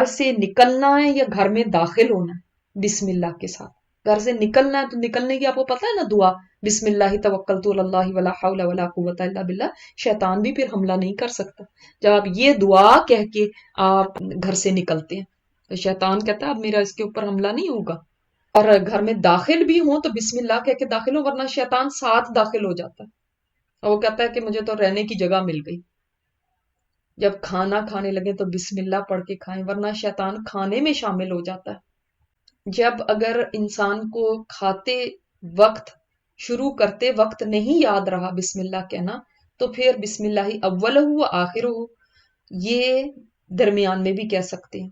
سے نکلنا ہے یا گھر میں داخل ہونا ہے بسم اللہ کے ساتھ. گھر سے نکلنا ہے تو نکلنے کی آپ کو پتا ہے نا دعا، بسم اللہ توکلت علی اللہ ولا حول ولا قوت الا باللہ. شیطان بھی پھر حملہ نہیں کر سکتا جب آپ یہ دعا کہہ کے آپ گھر سے نکلتے ہیں. تو شیطان کہتا ہے اب میرا اس کے اوپر حملہ نہیں ہوگا. اور گھر میں داخل بھی ہوں تو بسم اللہ کہہ کے داخل ہو، ورنہ شیطان ساتھ داخل ہو جاتا ہے اور وہ کہتا ہے کہ مجھے تو رہنے کی جگہ مل گئی. جب کھانا کھانے لگے تو بسم اللہ پڑھ کے کھائیں، ورنہ شیطان کھانے میں شامل ہو جاتا ہے. جب اگر انسان کو کھاتے وقت شروع کرتے وقت نہیں یاد رہا بسم اللہ کہنا تو پھر بسم اللہ اولہ و آخرہ یہ درمیان میں بھی کہہ سکتے ہیں.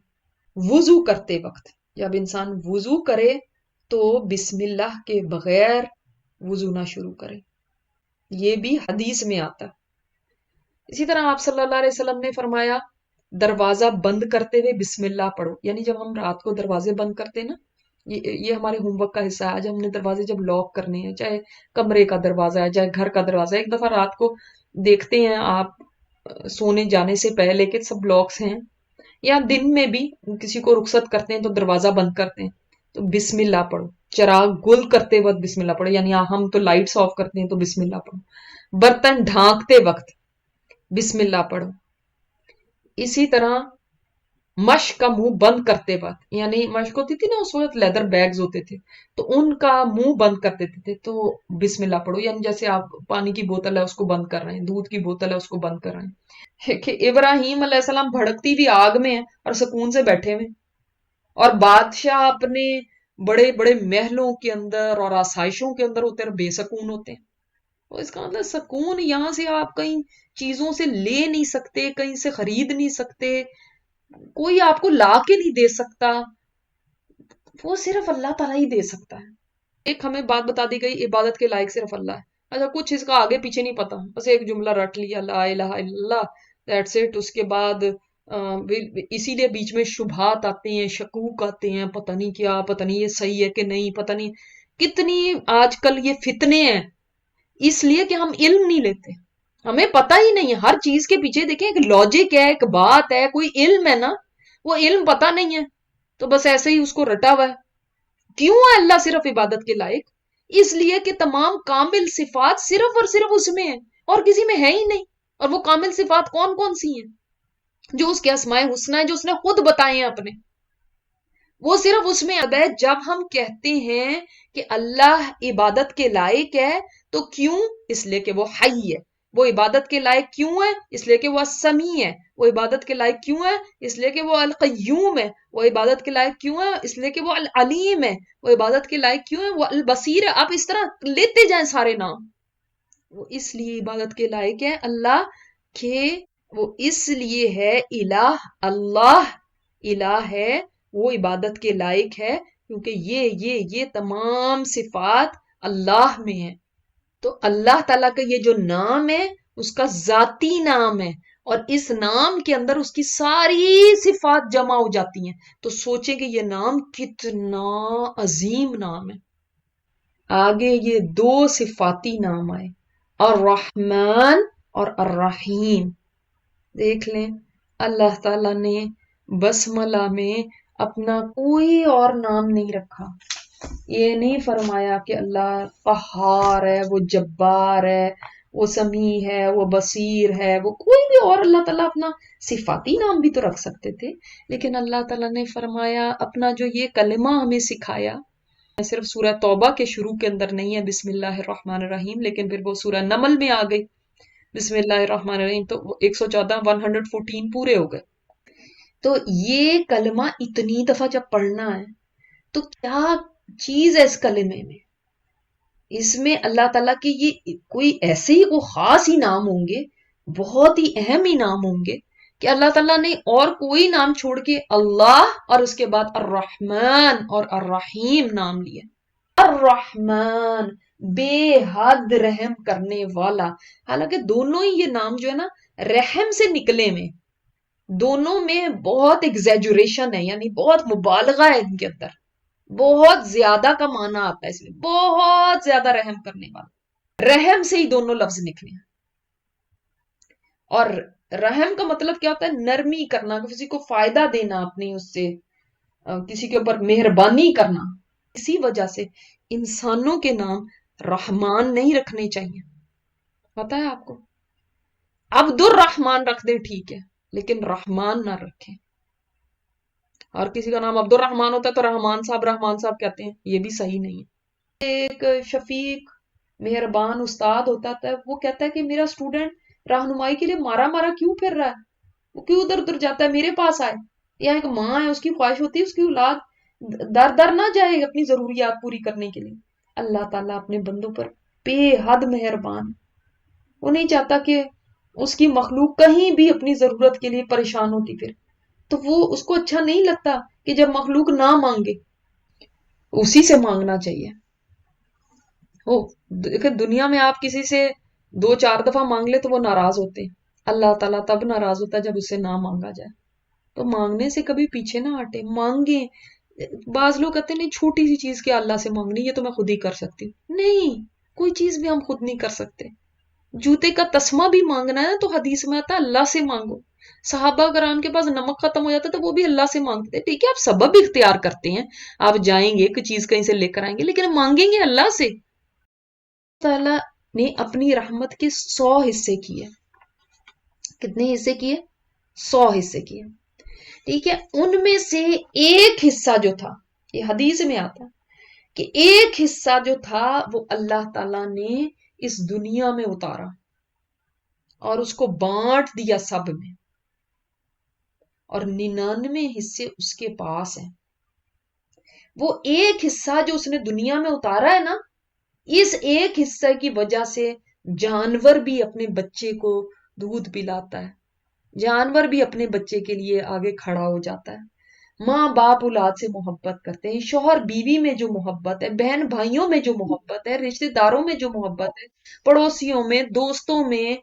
وضو کرتے وقت جب انسان وضو کرے تو بسم اللہ کے بغیر وضو نہ شروع کرے، یہ بھی حدیث میں آتا ہے. اسی طرح آپ صلی اللہ علیہ وسلم نے فرمایا دروازہ بند کرتے ہوئے بسم اللہ پڑھو. یعنی جب ہم رات کو دروازے بند کرتے ہیں نا، یہ ہمارے ہوم ورک کا حصہ ہے. آج ہم نے دروازے جب لاک کرنے ہیں، چاہے کمرے کا دروازہ ہے چاہے گھر کا دروازہ ہے، ایک دفعہ رات کو دیکھتے ہیں آپ سونے جانے سے پہلے کہ سب لاکس ہیں، یا دن میں بھی کسی کو رخصت کرتے ہیں تو دروازہ بند کرتے ہیں تو بسم اللہ پڑھو. چراغ گل کرتے وقت بسم اللہ پڑھو، یعنی ہم تو لائٹس آف کرتے ہیں تو بسم اللہ پڑھو. برتن ڈھانکتے وقت بسم اللہ پڑھو. اسی طرح مشق کا منہ بند کرتے وقت، یعنی مشق ہوتی تھی نا اس وقت لیدر بیگز ہوتے تھے تو ان کا منہ بند کر دیتے تھے تو بسم اللہ پڑھو. یعنی جیسے آپ پانی کی بوتل ہے اس کو بند کر رہے ہیں، دودھ کی بوتل ہے اس کو بند کر رہے ہیں. کہ ابراہیم علیہ السلام بھڑکتی ہوئی آگ میں ہیں اور سکون سے بیٹھے ہوئے، اور بادشاہ اپنے بڑے بڑے محلوں کے اندر اور آسائشوں کے اندر ہوتے ہیں اور بے سکون ہوتے ہیں. تو اس کا مطلب سکون یہاں سے آپ کہیں چیزوں سے لے نہیں سکتے، کہیں سے خرید نہیں سکتے، کوئی آپ کو لا کے نہیں دے سکتا، وہ صرف اللہ تعالیٰ ہی دے سکتا ہے. ایک ہمیں بات بتا دی گئی عبادت کے لائق صرف اللہ ہے. اچھا کچھ اس کا آگے پیچھے نہیں پتا، بس ایک جملہ رٹ لیا لا الہ الا اللہ، دیٹس اٹ. اس کے بعد اسی لیے بیچ میں شبہات آتے ہیں، شکوک آتے ہیں، پتہ نہیں کیا، پتہ نہیں یہ صحیح ہے کہ نہیں، پتہ نہیں کتنی آج کل یہ فتنے ہیں، اس لیے کہ ہم علم نہیں لیتے، ہمیں پتہ ہی نہیں ہے. ہر چیز کے پیچھے دیکھیں ایک لاجک ہے، ایک بات ہے، کوئی علم ہے نا، وہ علم پتہ نہیں ہے تو بس ایسے ہی اس کو رٹا ہوا ہے. کیوں ہے اللہ صرف عبادت کے لائق؟ اس لیے کہ تمام کامل صفات صرف اور صرف اس میں ہیں اور کسی میں ہے ہی نہیں. اور وہ کامل صفات کون کون سی ہیں؟ جو اس کے اسماء حسنہ ہیں، جو اس نے خود بتائے ہیں اپنے، وہ صرف اس میں ہے. جب ہم کہتے ہیں کہ اللہ عبادت کے لائق ہے تو کیوں؟ اس لیے کہ وہ حی ہے. وہ عبادت کے لائق کیوں ہے؟ اس لیے کہ وہ السمیع ہے. وہ عبادت کے لائق کیوں ہے؟ اس لیے کہ وہ القیوم ہے. وہ عبادت کے لائق کیوں ہے؟ اس لیے کہ وہ العلیم ہے. وہ عبادت کے لائق کیوں ہے؟ وہ البصیر ہے. آپ اس طرح لیتے جائیں سارے نام. وہ اس لیے عبادت کے لائق ہے اللہ کہ وہ اس لیے ہے الہ، اللہ الہ ہے، وہ عبادت کے لائق ہے کیونکہ یہ تمام صفات اللہ میں ہیں. تو اللہ تعالیٰ کا یہ جو نام ہے اس کا ذاتی نام ہے اور اس نام کے اندر اس کی ساری صفات جمع ہو جاتی ہیں. تو سوچیں کہ یہ نام کتنا عظیم نام ہے. آگے یہ دو صفاتی نام آئے، الرحمن اور الرحیم. دیکھ لیں اللہ تعالیٰ نے بسملہ میں اپنا کوئی اور نام نہیں رکھا. یہ نہیں فرمایا کہ اللہ قہار ہے، وہ جبار ہے، وہ سمیع ہے، وہ بصیر ہے، وہ کوئی بھی اور اللہ تعالیٰ اپنا صفاتی نام بھی تو رکھ سکتے تھے. لیکن اللہ تعالیٰ نے فرمایا اپنا جو یہ کلمہ ہمیں سکھایا، صرف سورہ توبہ کے شروع کے اندر نہیں ہے بسم اللہ الرحمن الرحیم، لیکن پھر وہ سورہ نمل میں آ گئی بسم اللہ الرحمن الرحیم، تو 114 پورے ہو گئے. تو یہ کلمہ اتنی دفعہ جب پڑھنا ہے تو کیا چیز ہے اس کلمے میں؟ اس میں اللہ تعالیٰ کے یہ کوئی ایسے ہی کوئی خاص ہی نام ہوں گے، بہت ہی اہم ہی نام ہوں گے کہ اللہ تعالیٰ نے اور کوئی نام چھوڑ کے اللہ اور اس کے بعد الرحمن اور الرحیم نام لیا. الرحمن بے حد رحم کرنے والا. حالانکہ دونوں ہی یہ نام جو ہے نا رحم سے نکلے میں، دونوں میں بہت ایگزیجوریشن ہے، یعنی بہت مبالغہ ہے ان کے اندر، بہت زیادہ کا معنی آتا ہے، اس میں بہت زیادہ رحم کرنے والا. رحم سے ہی دونوں لفظ نکلے ہیں. اور رحم کا مطلب کیا ہوتا ہے؟ نرمی کرنا، کسی کو فائدہ دینا، اپنی اس سے کسی کے اوپر مہربانی کرنا. اسی وجہ سے انسانوں کے نام رحمان نہیں رکھنے چاہیے. پتا ہے آپ کو؟ عبد الرحمان رکھ دیں ٹھیک ہے، لیکن رحمان نہ رکھیں. اور کسی کا نام عبد الرحمان ہوتا ہے تو رحمان صاحب کہتے ہیں، یہ بھی صحیح نہیں ہے. ایک شفیق مہربان استاد ہوتا ہے، وہ کہتا ہے کہ میرا اسٹوڈنٹ رہنمائی کے لیے مارا مارا کیوں پھر رہا ہے، وہ کیوں ادھر ادھر جاتا ہے، میرے پاس آئے. یا ایک ماں ہے، اس کی خواہش ہوتی ہے اس کی اولاد در در نہ جائے اپنی ضروریات پوری کرنے کے لیے. اللہ تعالیٰ اپنے بندوں پر بے حد مہربان. وہ نہیں چاہتا کہ اس کی مخلوق کہیں بھی اپنی ضرورت کے لیے پریشان ہوتی پھر. تو وہ اس کو اچھا نہیں لگتا کہ جب مخلوق نہ مانگے، اسی سے مانگنا چاہیے. دیکھیں دنیا میں آپ کسی سے 2-4 دفعہ مانگ لے تو وہ ناراض ہوتے ہیں. اللہ تعالیٰ تب ناراض ہوتا ہے جب اس سے نہ مانگا جائے. تو مانگنے سے کبھی پیچھے نہ ہٹے، مانگیں. بعض لوگ کہتے ہیں نہیں چھوٹی سی چیز کیا اللہ سے مانگنی، یہ تو میں خود ہی کر سکتی ہوں. نہیں، کوئی چیز بھی ہم خود نہیں کر سکتے. جوتے کا تسمہ بھی مانگنا ہے تو حدیث میں آتا ہے اللہ سے مانگو. صحابہ کرام کے پاس نمک ختم ہو جاتا تو وہ بھی اللہ سے مانگتے تھے. ٹھیک ہے آپ سبب اختیار کرتے ہیں، آپ جائیں گے کوئی چیز کہیں سے لے کر آئیں گے، لیکن مانگیں گے اللہ سے. تعالیٰ نے اپنی رحمت کے 100 حصے کیے. کتنے حصے کیے؟ 100 حصے کیے. ٹھیک ہے، ان میں سے ایک حصہ جو تھا، یہ حدیث میں آتا کہ ایک حصہ جو تھا وہ اللہ تعالیٰ نے اس دنیا میں اتارا اور اس کو بانٹ دیا سب میں، اور 99 حصے اس کے پاس ہیں. وہ ایک حصہ جو اس نے دنیا میں اتارا ہے نا، اس ایک حصے کی وجہ سے جانور بھی اپنے بچے کو دودھ پلاتا ہے، جانور بھی اپنے بچے کے لیے آگے کھڑا ہو جاتا ہے. ماں باپ اولاد سے محبت کرتے ہیں، شوہر بیوی میں جو محبت ہے، بہن بھائیوں میں جو محبت ہے، رشتہ داروں میں جو محبت ہے، پڑوسیوں میں، دوستوں میں،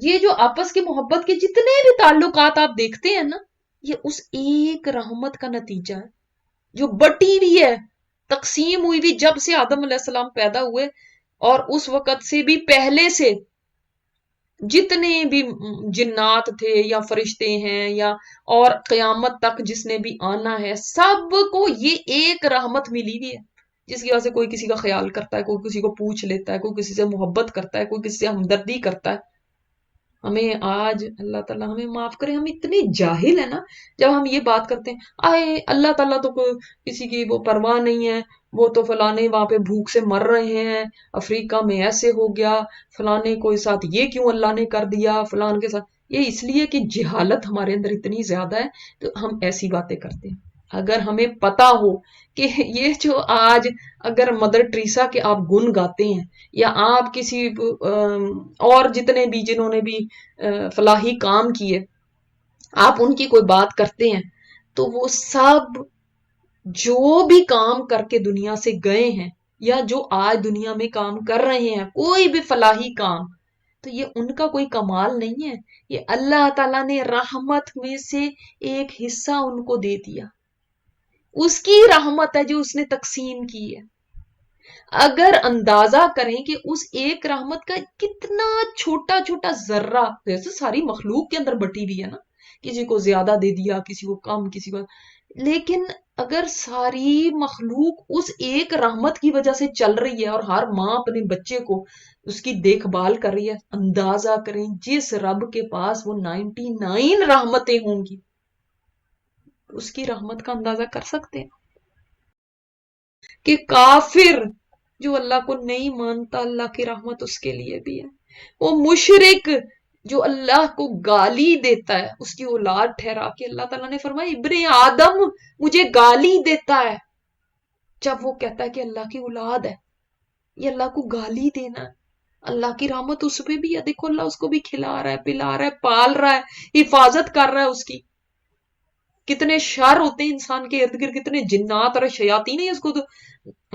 یہ جو آپس کی محبت کے جتنے بھی تعلقات آپ دیکھتے ہیں نا، یہ اس ایک رحمت کا نتیجہ ہے جو بٹی ہوئی ہے، تقسیم ہوئی بھی جب سے آدم علیہ السلام پیدا ہوئے اور اس وقت سے بھی پہلے سے جتنے بھی جنات تھے یا فرشتے ہیں یا اور قیامت تک جس نے بھی آنا ہے، سب کو یہ ایک رحمت ملی ہوئی ہے جس کی وجہ سے کوئی کسی کا خیال کرتا ہے، کوئی کسی کو پوچھ لیتا ہے، کوئی کسی سے محبت کرتا ہے، کوئی کسی سے ہمدردی کرتا ہے. ہمیں آج اللہ تعالیٰ ہمیں معاف کرے، ہم اتنے جاہل ہیں نا جب ہم یہ بات کرتے ہیں آئے اللہ تعالیٰ تو کسی کی وہ پرواہ نہیں ہے، وہ تو فلانے وہاں پہ بھوک سے مر رہے ہیں، افریقہ میں ایسے ہو گیا، فلانے کو ساتھ یہ کیوں اللہ نے کر دیا، فلان کے ساتھ. یہ اس لیے کہ جہالت ہمارے اندر اتنی زیادہ ہے تو ہم ایسی باتیں کرتے ہیں. اگر ہمیں پتا ہو کہ یہ جو آج اگر مدر ٹریسا کے آپ گن گاتے ہیں یا آپ کسی اور جتنے بھی جنہوں نے بھی فلاحی کام کیے آپ ان کی کوئی بات کرتے ہیں تو وہ سب جو بھی کام کر کے دنیا سے گئے ہیں یا جو آج دنیا میں کام کر رہے ہیں کوئی بھی فلاحی کام، تو یہ ان کا کوئی کمال نہیں ہے، یہ اللہ تعالیٰ نے رحمت میں سے ایک حصہ ان کو دے دیا. اس کی رحمت ہے جو اس نے تقسیم کی ہے. اگر اندازہ کریں کہ اس ایک رحمت کا کتنا چھوٹا چھوٹا ذرہ، جیسے ساری مخلوق کے اندر بٹی ہوئی ہے نا، کسی کو زیادہ دے دیا، کسی کو کم، کسی کو، لیکن اگر ساری مخلوق اس ایک رحمت کی وجہ سے چل رہی ہے اور ہر ماں اپنے بچے کو اس کی دیکھ بھال کر رہی ہے، اندازہ کریں جس رب کے پاس وہ 99 رحمتیں ہوں گی، اس کی رحمت کا اندازہ کر سکتے ہیں کہ کافر جو اللہ کو نہیں مانتا اللہ کی رحمت اس کے لیے بھی ہے. وہ مشرک جو اللہ کو گالی دیتا ہے، اس کی اولاد ٹھہرا کے اللہ تعالیٰ نے فرمایا ابن آدم مجھے گالی دیتا ہے جب وہ کہتا ہے کہ اللہ کی اولاد ہے. یہ اللہ کو گالی دینا ہے. اللہ کی رحمت اس پہ بھی ہے، دیکھو اللہ اس کو بھی کھلا رہا ہے، پلا رہا ہے، پال رہا ہے، حفاظت کر رہا ہے اس کی. کتنے شر ہوتے ہیں انسان کے ارد گرد، کتنے جنات اور شیاطین ہیں، اس کو تو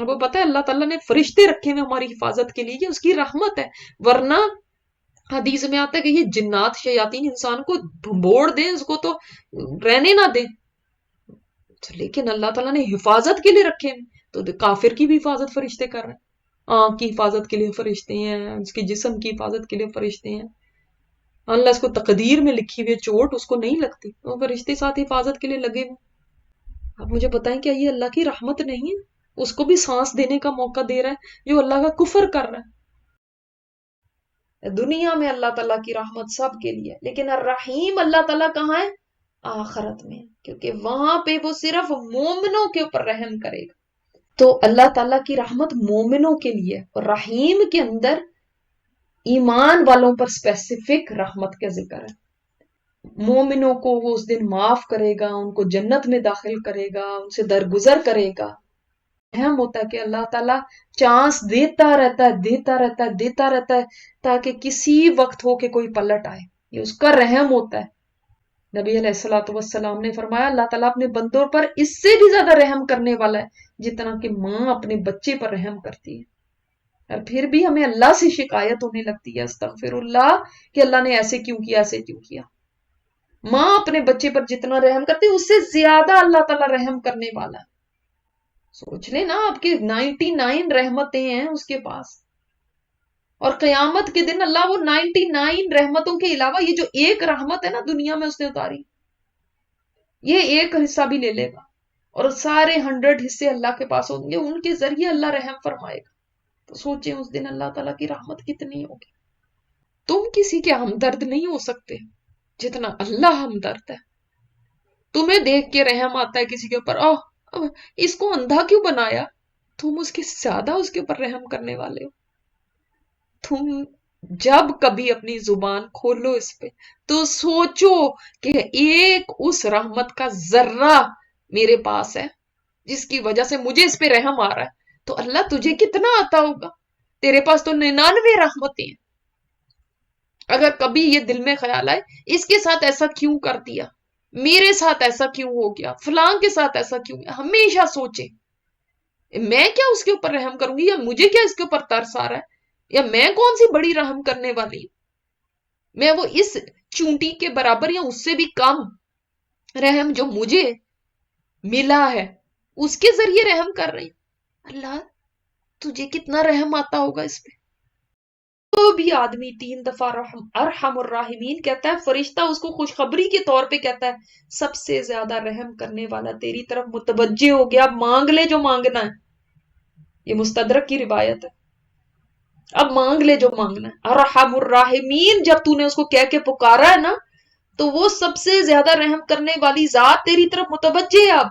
وہ پتہ ہے اللہ تعالیٰ نے فرشتے رکھے ہوئے ہماری حفاظت کے لیے، یہ اس کی رحمت ہے. ورنہ حدیث میں آتا ہے کہ یہ جنات شیاطین انسان کو بھمبوڑ دیں، اس کو تو رہنے نہ دیں، لیکن اللہ تعالیٰ نے حفاظت کے لیے رکھے ہیں. تو کافر کی بھی حفاظت فرشتے کر رہے ہیں، آنکھ کی حفاظت کے لیے فرشتے ہیں، اس کے جسم کی حفاظت کے لیے فرشتے ہیں. اللہ اس کو تقدیر میں لکھی ہوئی چوٹ اس کو نہیں لگتی، وہ فرشتے ساتھ حفاظت کے لیے لگے ہوئے. آپ مجھے بتائیں کیا یہ اللہ کی رحمت نہیں ہے؟ اس کو بھی سانس دینے کا موقع دے رہا ہے جو اللہ کا کفر کر رہا ہے. دنیا میں اللہ تعالیٰ کی رحمت سب کے لیے، لیکن الرحیم اللہ تعالیٰ کہاں ہے؟ آخرت میں، کیونکہ وہاں پہ وہ صرف مومنوں کے اوپر رحم کرے گا. تو اللہ تعالیٰ کی رحمت مومنوں کے لیے، اور رحیم کے اندر ایمان والوں پر اسپیسیفک رحمت کا ذکر ہے. مومنوں کو وہ اس دن معاف کرے گا، ان کو جنت میں داخل کرے گا، ان سے درگزر کرے گا. اہم ہوتا ہے کہ اللہ تعالیٰ چانس دیتا رہتا ہے، دیتا رہتا ہے، دیتا رہتا ہے، تاکہ کسی وقت ہو کہ کوئی پلٹ آئے. یہ اس کا رحم ہوتا ہے. نبی علیہ الصلوۃ والسلام نے فرمایا اللہ تعالیٰ اپنے بندوں پر اس سے بھی زیادہ رحم کرنے والا ہے جتنا کہ ماں اپنے بچے پر رحم کرتی ہے. اور پھر بھی ہمیں اللہ سے شکایت ہونے لگتی ہے، استغفر اللہ، کہ اللہ نے ایسے کیوں کیا، ایسے کیوں کیا. ماں اپنے بچے پر جتنا رحم کرتی ہے اس سے زیادہ اللہ تعالیٰ رحم کرنے والا ہے. سوچ لیں نا، آپ کے 99 رحمتیں ہیں اس کے پاس، اور قیامت کے دن اللہ وہ 99 رحمتوں کے علاوہ یہ جو ایک رحمت ہے نا دنیا میں اس نے اتاری، یہ ایک حصہ بھی لے لے گا، اور سارے 100 حصے اللہ کے پاس ہوں گے، ان کے ذریعے اللہ رحم فرمائے گا. تو سوچیں اس دن اللہ تعالیٰ کی رحمت کتنی ہوگی. تم کسی کے ہمدرد نہیں ہو سکتے جتنا اللہ ہمدرد ہے. تمہیں دیکھ کے رحم آتا ہے کسی کے اوپر، اس کو اندھا کیوں بنایا، تم اس کے زیادہ اس کے اوپر رحم کرنے والے ہو. تم جب کبھی اپنی زبان کھولو اس پہ تو سوچو کہ ایک اس رحمت کا ذرہ میرے پاس ہے جس کی وجہ سے مجھے اس پہ رحم آ رہا ہے، تو اللہ تجھے کتنا آتا ہوگا. تیرے پاس تو 99 رحمتیں ہیں. اگر کبھی یہ دل میں خیال آئے اس کے ساتھ ایسا کیوں کر دیا، میرے ساتھ ایسا کیوں ہو گیا، فلاں کے ساتھ ایسا کیوں گیا، ہمیشہ سوچیں میں کیا اس کے اوپر رحم کروں گی، یا مجھے کیا اس کے اوپر ترس آ رہا ہے، یا میں کون سی بڑی رحم کرنے والی ہوں. میں وہ اس چونٹی کے برابر یا اس سے بھی کم رحم جو مجھے ملا ہے اس کے ذریعے رحم کر رہی ہوں. اللہ تجھے کتنا رحم آتا ہوگا اس پہ. تو بھی آدمی 3 دفعہ ارحم الراحمین کہتا ہے، فرشتہ اس کو خوشخبری کے طور پہ کہتا ہے سب سے زیادہ رحم کرنے والا تیری طرف متوجہ ہو گیا، اب مانگ لے جو مانگنا ہے. یہ مستدرک کی روایت ہے، اب مانگ لے جو مانگنا ہے. ارحم الراحمین، جب تو نے اس کو کہہ کے پکارا ہے نا تو وہ سب سے زیادہ رحم کرنے والی ذات تیری طرف متوجہ ہے. اب